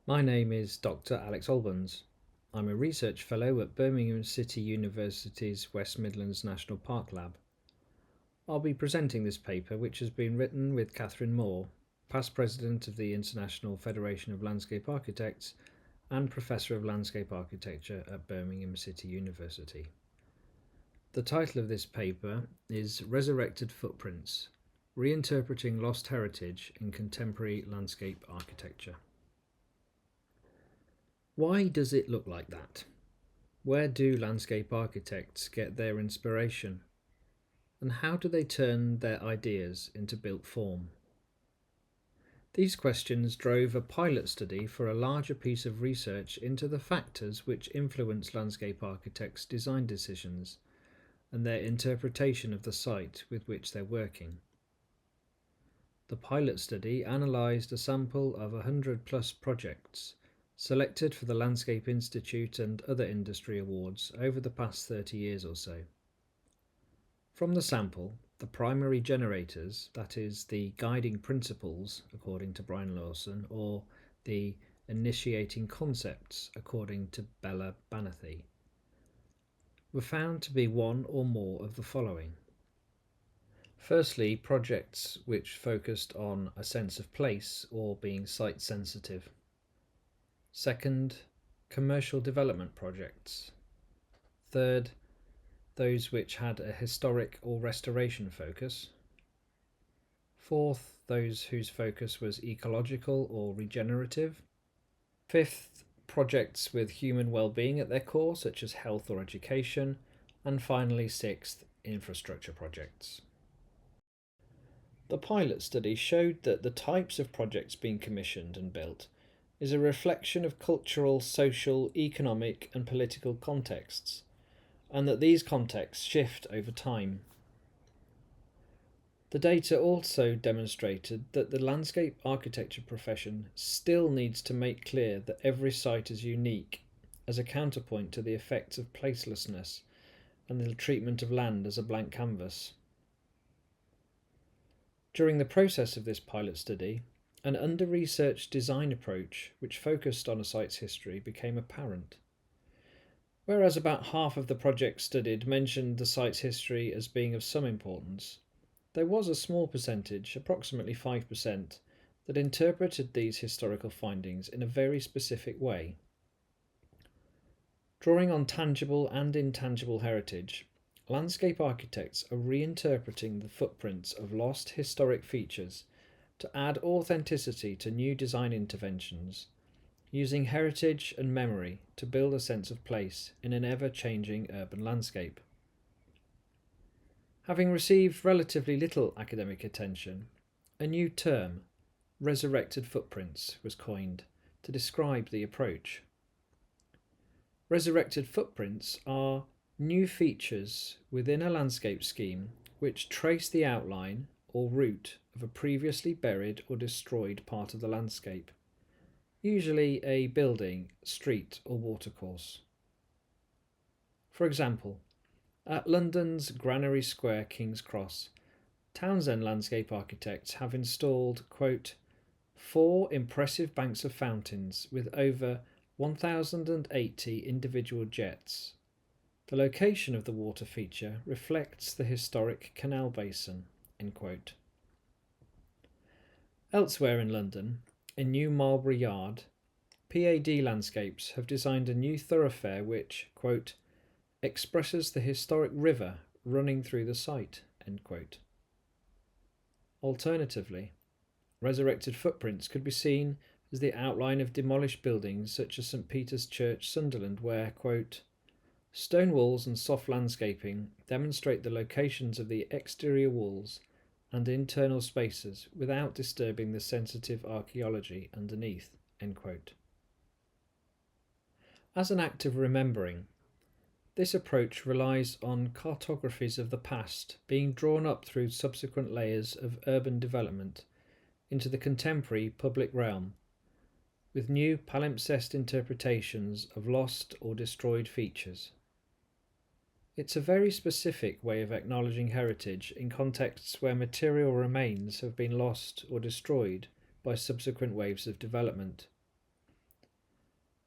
My name is Dr. Alex Albans. I'm a research fellow at Birmingham City University's West Midlands National Park Lab. I'll be presenting this paper, which has been written with Catherine Moore, past president of the International Federation of Landscape Architects and Professor of Landscape Architecture at Birmingham City University. The title of this paper is Resurrected Footprints, Reinterpreting Lost Heritage in Contemporary Landscape Architecture. Why does it look like that? Where do landscape architects get their inspiration? And how do they turn their ideas into built form? These questions drove a pilot study for a larger piece of research into the factors which influence landscape architects' design decisions and their interpretation of the site with which they're working. The pilot study analysed a sample of 100 plus projects selected for the Landscape Institute and other industry awards over the past 30 years or so. From the sample, the primary generators, that is, the guiding principles, according to Brian Lawson, or the initiating concepts, according to Bella Banathy, were found to be one or more of the following. Firstly, projects which focused on a sense of place or being site sensitive. Second, commercial development projects. Third, those which had a historic or restoration focus. Fourth, those whose focus was ecological or regenerative. Fifth, projects with human well-being at their core, such as health or education. And finally, sixth, infrastructure projects. The pilot study showed that the types of projects being commissioned and built is a reflection of cultural, social, economic and political contexts, and that these contexts shift over time. The data also demonstrated that the landscape architecture profession still needs to make clear that every site is unique as a counterpoint to the effects of placelessness and the treatment of land as a blank canvas. During the process of this pilot study, an under-researched design approach which focused on a site's history became apparent. Whereas about half of the projects studied mentioned the site's history as being of some importance, there was a small percentage, approximately 5%, that interpreted these historical findings in a very specific way. Drawing on tangible and intangible heritage, landscape architects are reinterpreting the footprints of lost historic features to add authenticity to new design interventions, using heritage and memory to build a sense of place in an ever-changing urban landscape. Having received relatively little academic attention, a new term, resurrected footprints, was coined to describe the approach. Resurrected footprints are new features within a landscape scheme which trace the outline or route of a previously buried or destroyed part of the landscape, usually a building, street or watercourse. For example, at London's Granary Square, King's Cross, Townsend landscape architects have installed, quote, 4 impressive banks of fountains with over 1,080 individual jets. The location of the water feature reflects the historic canal basin, end quote. Elsewhere in London, in New Marlborough Yard, PAD Landscapes have designed a new thoroughfare which, quote, expresses the historic river running through the site, end quote. Alternatively, resurrected footprints could be seen as the outline of demolished buildings such as St Peter's Church, Sunderland, where, quote, stone walls and soft landscaping demonstrate the locations of the exterior walls and internal spaces without disturbing the sensitive archaeology underneath, end quote. As an act of remembering, this approach relies on cartographies of the past being drawn up through subsequent layers of urban development into the contemporary public realm, with new palimpsest interpretations of lost or destroyed features. It's a very specific way of acknowledging heritage in contexts where material remains have been lost or destroyed by subsequent waves of development.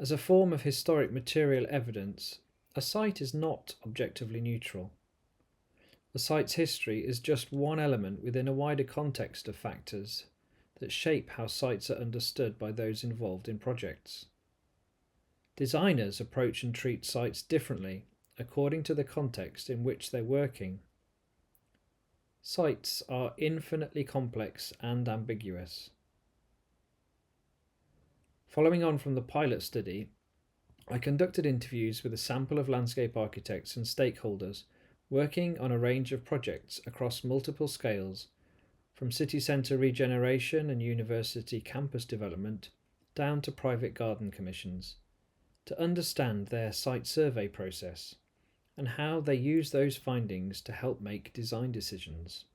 As a form of historic material evidence, a site is not objectively neutral. A site's history is just one element within a wider context of factors that shape how sites are understood by those involved in projects. Designers approach and treat sites differently according to the context in which they're working. Sites are infinitely complex and ambiguous. Following on from the pilot study, I conducted interviews with a sample of landscape architects and stakeholders working on a range of projects across multiple scales, from city centre regeneration and university campus development down to private garden commissions, to understand their site survey process and how they use those findings to help make design decisions.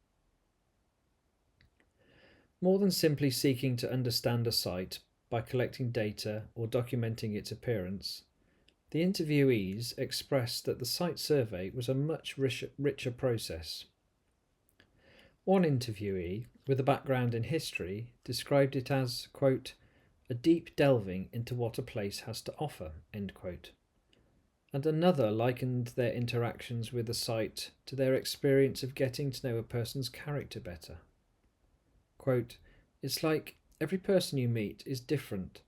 More than simply seeking to understand a site by collecting data or documenting its appearance, the interviewees expressed that the site survey was a much richer process. One interviewee, with a background in history, described it as, quote, a deep delving into what a place has to offer, end quote. And another likened their interactions with the site to their experience of getting to know a person's character better. Quote, it's like every person you meet is different,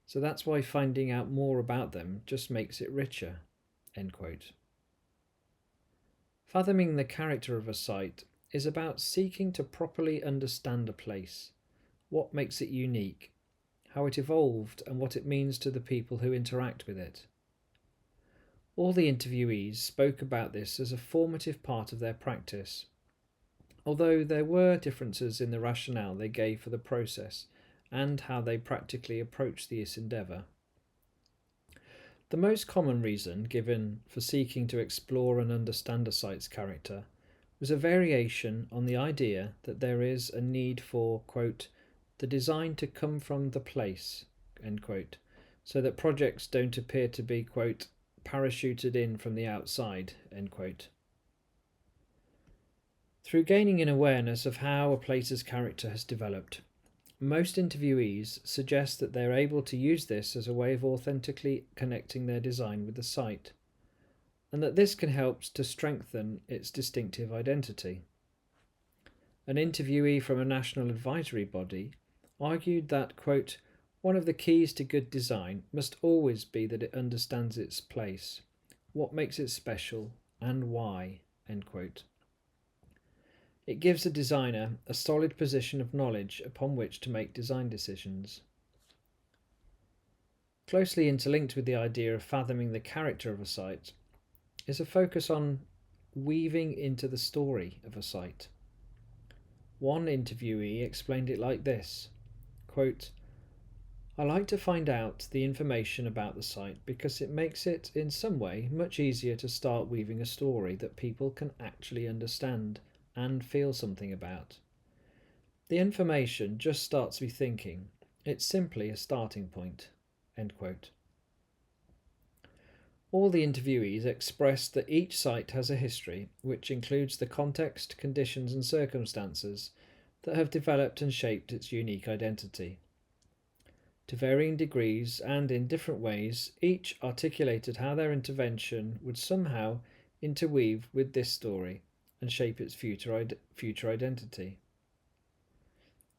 so that's why finding out more about them just makes it richer, end quote. Fathoming the character of a site is about seeking to properly understand a place, what makes it unique, how it evolved, and what it means to the people who interact with it. All the interviewees spoke about this as a formative part of their practice, although there were differences in the rationale they gave for the process and how they practically approached this endeavour. The most common reason given for seeking to explore and understand a site's character was a variation on the idea that there is a need for, quote, the design to come from the place, end quote, so that projects don't appear to be, quote, parachuted in from the outside, end quote. Through gaining an awareness of how a place's character has developed, most interviewees suggest that they're able to use this as a way of authentically connecting their design with the site, and that this can help to strengthen its distinctive identity. An interviewee from a national advisory body argued that, quote, one of the keys to good design must always be that it understands its place, what makes it special, and why, end quote. It gives a designer a solid position of knowledge upon which to make design decisions. Closely interlinked with the idea of fathoming the character of a site is a focus on weaving into the story of a site. One interviewee explained it like this, quote, I like to find out the information about the site because it makes it, in some way, much easier to start weaving a story that people can actually understand and feel something about. The information just starts me thinking. It's simply a starting point, end quote. All the interviewees expressed that each site has a history which includes the context, conditions and circumstances that have developed and shaped its unique identity. To varying degrees and in different ways, each articulated how their intervention would somehow interweave with this story and shape its future identity.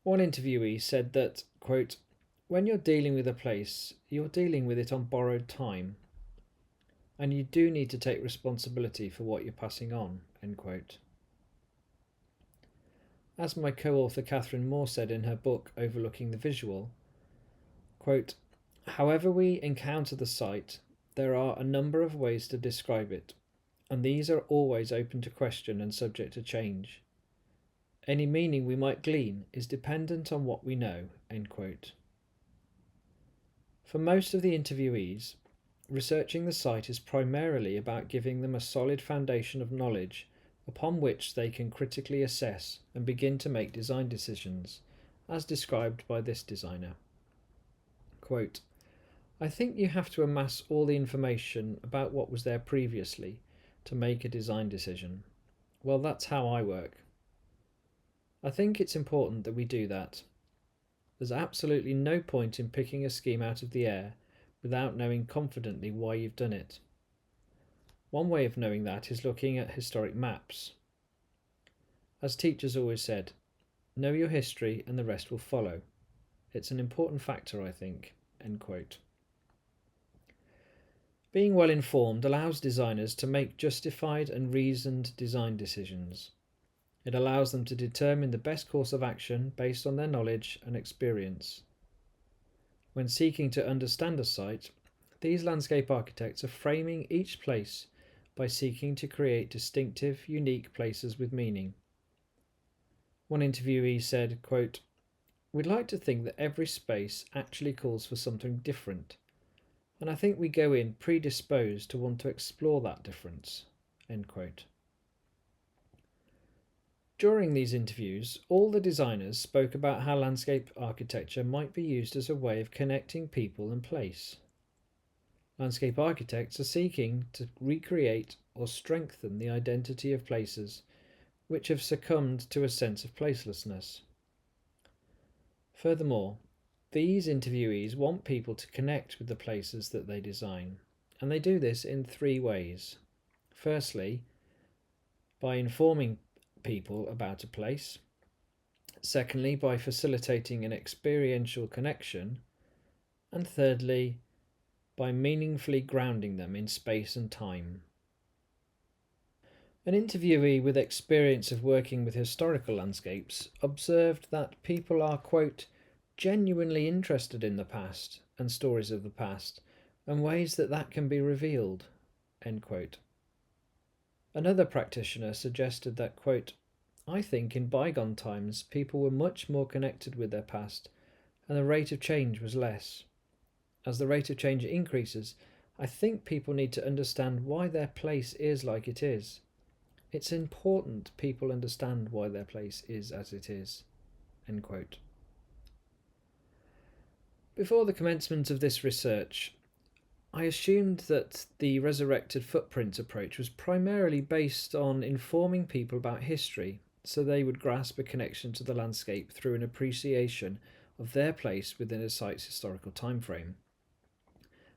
One interviewee said that, quote, when you're dealing with a place, you're dealing with it on borrowed time, and you do need to take responsibility for what you're passing on, end quote. As my co-author Catherine Moore said in her book Overlooking the Visual, quote, however we encounter the site, there are a number of ways to describe it, and these are always open to question and subject to change. Any meaning we might glean is dependent on what we know, end quote. For most of the interviewees, researching the site is primarily about giving them a solid foundation of knowledge upon which they can critically assess and begin to make design decisions, as described by this designer. Quote, I think you have to amass all the information about what was there previously to make a design decision. Well, that's how I work. I think it's important that we do that. There's absolutely no point in picking a scheme out of the air without knowing confidently why you've done it. One way of knowing that is looking at historic maps. As teachers always said, know your history and the rest will follow. It's an important factor, I think. End quote. Being well informed allows designers to make justified and reasoned design decisions. It allows them to determine the best course of action based on their knowledge and experience. When seeking to understand a site, these landscape architects are framing each place by seeking to create distinctive, unique places with meaning. One interviewee said, quote, "We'd like to think that every space actually calls for something different, and I think we go in predisposed to want to explore that difference." End quote. During these interviews, all the designers spoke about how landscape architecture might be used as a way of connecting people and place. Landscape architects are seeking to recreate or strengthen the identity of places which have succumbed to a sense of placelessness. Furthermore, these interviewees want people to connect with the places that they design, and they do this in three ways. Firstly, by informing people about a place. Secondly, by facilitating an experiential connection. And thirdly, by meaningfully grounding them in space and time. An interviewee with experience of working with historical landscapes observed that people are, quote, genuinely interested in the past and stories of the past and ways that can be revealed, end quote. Another practitioner suggested that, quote, "I think in bygone times people were much more connected with their past and the rate of change was less. As the rate of change increases, I think people need to understand why their place is like it is. It's important people understand why their place is as it is." End quote. Before the commencement of this research, I assumed that the resurrected footprint approach was primarily based on informing people about history so they would grasp a connection to the landscape through an appreciation of their place within a site's historical timeframe.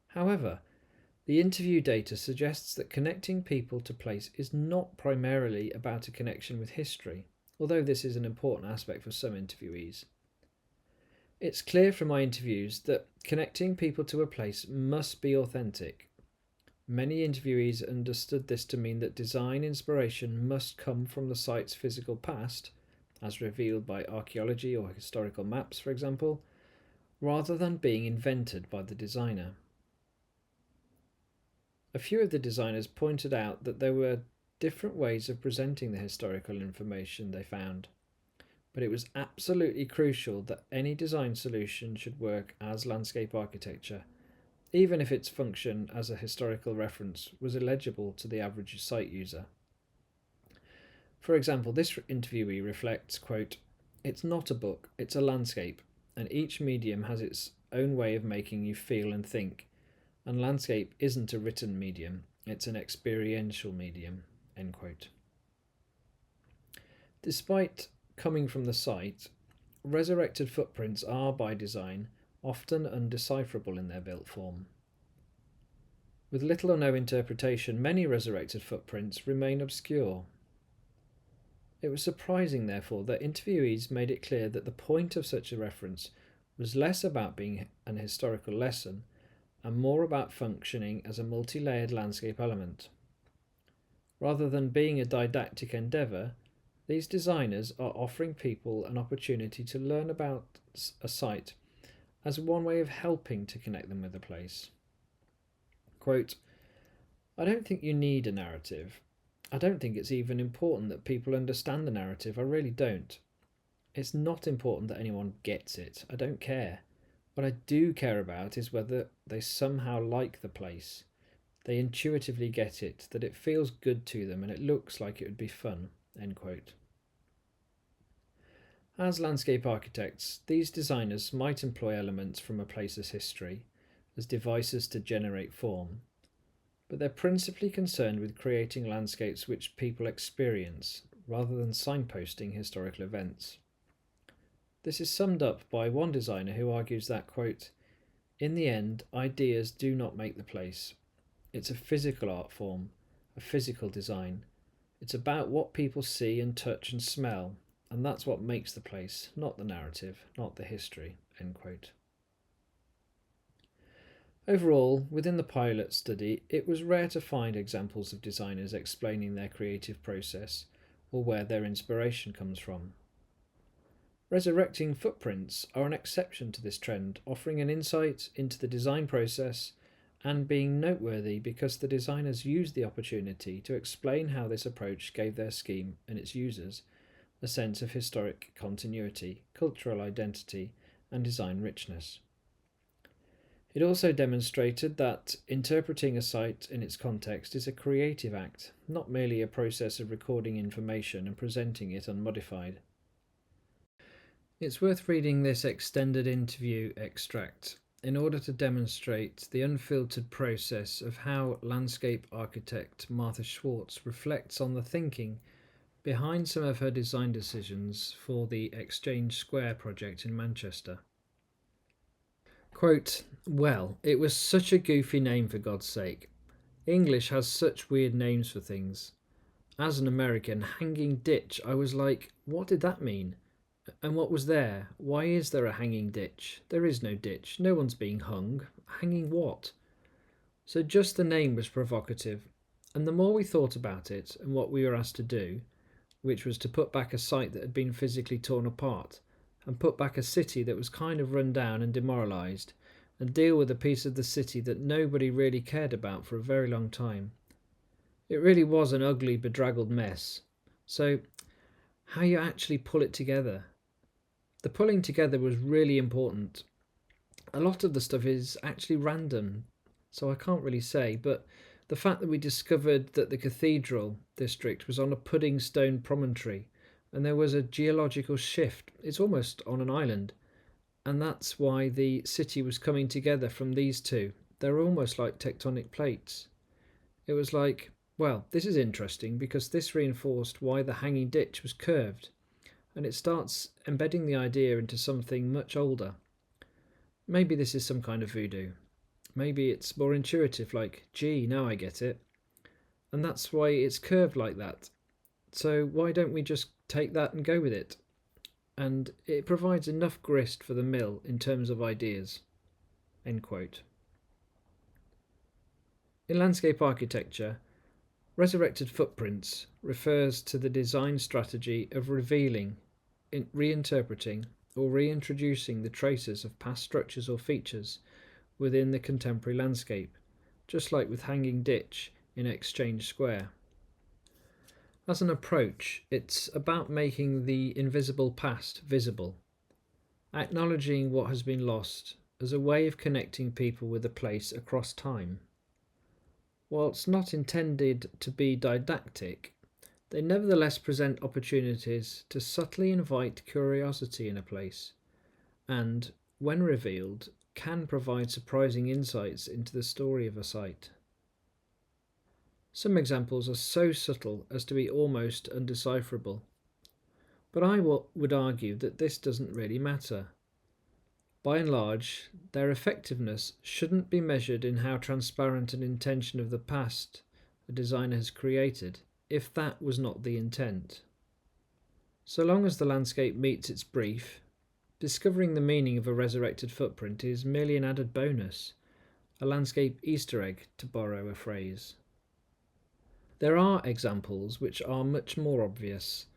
However, the interview data suggests that connecting people to place is not primarily about a connection with history, although this is an important aspect for some interviewees. It's clear from my interviews that connecting people to a place must be authentic. Many interviewees understood this to mean that design inspiration must come from the site's physical past, as revealed by archaeology or historical maps, for example, rather than being invented by the designer. A few of the designers pointed out that there were different ways of presenting the historical information they found, but it was absolutely crucial that any design solution should work as landscape architecture, even if its function as a historical reference was illegible to the average site user. For example, this interviewee reflects, quote, "It's not a book, it's a landscape, and each medium has its own way of making you feel and think, and landscape isn't a written medium, it's an experiential medium." End quote. Despite coming from the site, resurrected footprints are, by design, often undecipherable in their built form. With little or no interpretation, many resurrected footprints remain obscure. It was surprising, therefore, that interviewees made it clear that the point of such a reference was less about being an historical lesson and more about functioning as a multi-layered landscape element. Rather than being a didactic endeavour, these designers are offering people an opportunity to learn about a site as one way of helping to connect them with a place. Quote, "I don't think you need a narrative. I don't think it's even important that people understand the narrative. I really don't. It's not important that anyone gets it. I don't care. What I do care about is whether they somehow like the place. They intuitively get it, that it feels good to them and it looks like it would be fun." End quote. As landscape architects, these designers might employ elements from a place's history as devices to generate form, but they're principally concerned with creating landscapes which people experience, rather than signposting historical events. This is summed up by one designer who argues that, quote, In the end, ideas do not make the place. It's a physical art form, a physical design. It's about what people see and touch and smell, and that's what makes the place, not the narrative, not the history. End quote. Overall, within the pilot study, it was rare to find examples of designers explaining their creative process or where their inspiration comes from. Resurrecting footprints are an exception to this trend, offering an insight into the design process and being noteworthy because the designers used the opportunity to explain how this approach gave their scheme and its users a sense of historic continuity, cultural identity, and design richness. It also demonstrated that interpreting a site in its context is a creative act, not merely a process of recording information and presenting it unmodified. It's worth reading this extended interview extract in order to demonstrate the unfiltered process of how landscape architect Martha Schwartz reflects on the thinking behind some of her design decisions for the Exchange Square project in Manchester. Quote, "Well, it was such a goofy name, for God's sake. English has such weird names for things. As an American, hanging ditch, I was like, what did that mean? And what was there? Why is there a hanging ditch? There is no ditch. No one's being hung. Hanging what?" So just the name was provocative. And the more we thought about it and what we were asked to do, which was to put back a site that had been physically torn apart, and put back a city that was kind of run down and demoralised, and deal with a piece of the city that nobody really cared about for a very long time. It really was an ugly, bedraggled mess. So, how you actually pull it together? The pulling together was really important. A lot of the stuff is actually random, so I can't really say, but the fact that we discovered that the cathedral district was on a pudding stone promontory and there was a geological shift, it's almost on an island, and that's why the city was coming together from these two. They're almost like tectonic plates. It was like, well, this is interesting because this reinforced why the hanging ditch was curved, and it starts embedding the idea into something much older. Maybe this is some kind of voodoo. Maybe it's more intuitive, like, gee, now I get it. And that's why it's curved like that. So why don't we just take that and go with it? And it provides enough grist for the mill in terms of ideas. End quote. In landscape architecture, resurrected footprints refers to the design strategy of revealing, reinterpreting, or reintroducing the traces of past structures or features within the contemporary landscape, just like with Hanging Ditch in Exchange Square. As an approach, it's about making the invisible past visible, acknowledging what has been lost as a way of connecting people with a place across time. Whilst not intended to be didactic, they nevertheless present opportunities to subtly invite curiosity in a place, and, when revealed, can provide surprising insights into the story of a site. Some examples are so subtle as to be almost undecipherable, but I would argue that this doesn't really matter. By and large, their effectiveness shouldn't be measured in how transparent an intention of the past a designer has created, if that was not the intent. So long as the landscape meets its brief, discovering the meaning of a resurrected footprint is merely an added bonus, a landscape Easter egg, to borrow a phrase. There are examples which are much more obvious,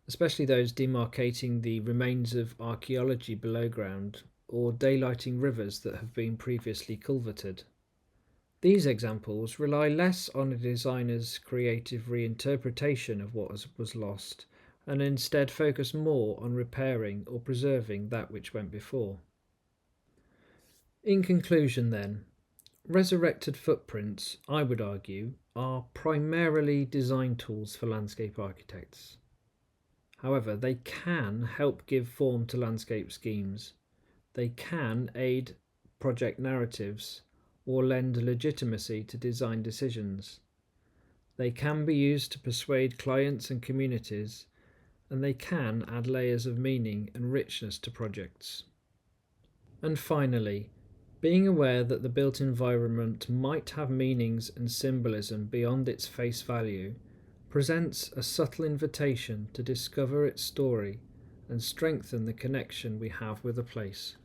especially those demarcating the remains of archaeology below ground or daylighting rivers that have been previously culverted. These examples rely less on a designer's creative reinterpretation of what was lost and instead focus more on repairing or preserving that which went before. In conclusion then, resurrected footprints, I would argue, are primarily design tools for landscape architects. However, they can help give form to landscape schemes. They can aid project narratives or lend legitimacy to design decisions. They can be used to persuade clients and communities, and they can add layers of meaning and richness to projects. And finally, Being aware that the built environment might have meanings and symbolism beyond its face value presents a subtle invitation to discover its story and strengthen the connection we have with a place.